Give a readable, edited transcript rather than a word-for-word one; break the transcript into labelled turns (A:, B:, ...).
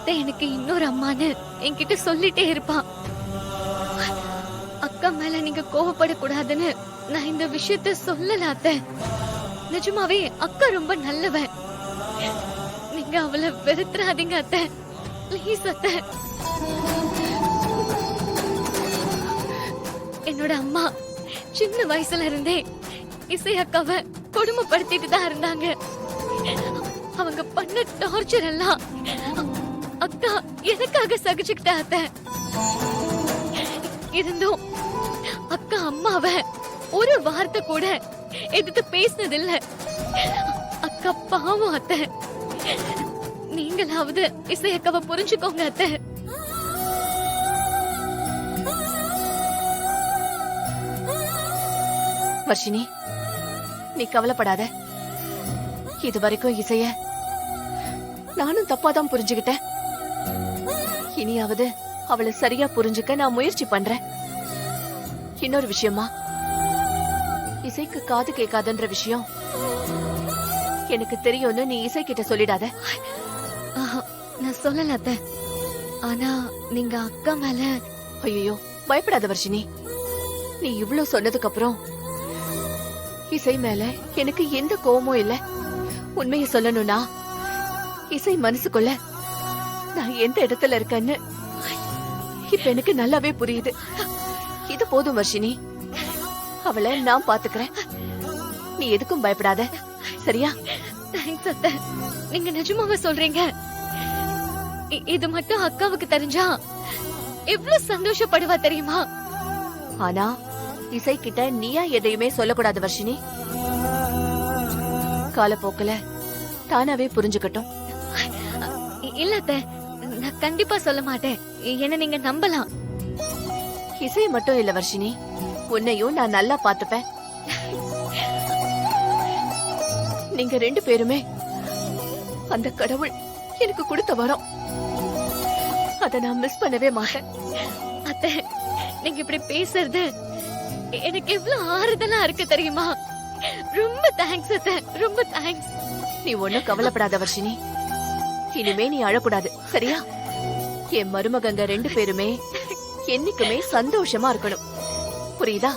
A: அத்தை எனக்கு இன்னொரு அம்மான்னு என்கிட்ட சொல்லிட்டே இருப்பான். அக்கா மேல நீங்க கோவப்படக்கூடாதுன்னு நான் இந்த விஷயத்த சொல்லல அத்தை. நிஜமாவே அக்கா ரொம்ப நல்லவன். நீங்க அவளை வெறுத்துறாதீங்க அத்தை, ப்ளீஸ் அத்தை. என்னோட அம்மா சின்ன வயசுல இருந்தே இசை அக்காவை கொடுமைப்படுத்திட்டு தான் இருந்தாங்க. அவங்க பண்ண டார்ச்சர் எல்லாம் அக்கா எனக்காக சகிச்சுக்கிட்டா அத்தை. இருந்தும் அக்கா அம்மாவை ஒரு வார்த்தை கூட எதிர்த்து பேசினதில்ல. அக்கா பாவம் அத்தை. நீங்களாவது இசை அக்காவை புரிஞ்சுக்கோங்க அத்தை.
B: வர்ஷினி, நீ கவலைப்படாத. இது வரைக்கும் இசைய நானும் தப்பாதான் புரிஞ்சுகிட்டேன். இனியாவது அவளை சரியா புரிஞ்சுக்க நான் முயற்சி பண்றேன். இன்னொரு விஷயமா, இசைக்கு காது கேட்காதுன்ற விஷயம் எனக்கு தெரியும்னு நீ இசை கிட்ட சொல்லிடாத.
A: நான் சொல்லல அத்தை. ஆனா நீங்க அக்கா மேல.
B: ஐயோ, பயப்படாத வர்ஷினி. நீ இவ்ளோ சொன்னதுக்கு அப்புறம் இசை மேல எனக்கு எந்த கோவமும் இல்ல. உண்மையை சொல்லணும்னா இசை மனசுக்குள்ள நான் எந்த இடத்துல இருக்கேன்னு இப்ப எனக்கு நல்லாவே புரியுது. இது போதும் வர்ஷினி, அவளை நான் பாத்துக்கிறேன். நீ எதுக்கும் பயப்படாத, சரியா?
A: தேங்க்ஸ் அத்தை. நீங்க நிஜமாவே சொல்றீங்க? இது மட்டும் அக்காவுக்கு தெரிஞ்சா எவ்வளவு சந்தோஷப்படுவா தெரியுமா?
B: ஆனா இசை கிட்ட நீயா எதையுமே சொல்லக்கூடாது வர்ஷினி. காலப்போக்குல தானாவே புரிஞ்சுக்கட்டும்.
A: இல்ல அத்தை, நான் கண்டிப்பா சொல்ல மாட்டேன். என்ன நீங்க நம்பலாம்.
B: இசை மட்டும் இல்ல வர்ஷினி, உன்னையும் நான் நல்லா பாத்துப்பேன். நீங்க ரெண்டு பேருமே அந்த கடவுள் எனக்கு கொடுத்த வரம். அத நான் மிஸ் பண்ணவே மாட்டேன்.
A: அத்தை, நீங்க இப்படி பேசுறது எனக்கு எவ்வளவு ஆறுதலா இருக்கு தெரியுமா? ரொம்ப தேங்க்ஸ் அத்தை, ரொம்ப தேங்க்ஸ்.
B: நீ ஒண்ணும் கவலைப்படாத வர்ஷினி. இனிமே நீ அழக்கூடாது, சரியா? என் மருமகங்க ரெண்டு பேருமே என்னைக்குமே சந்தோஷமா இருக்கணும், புரியுதா?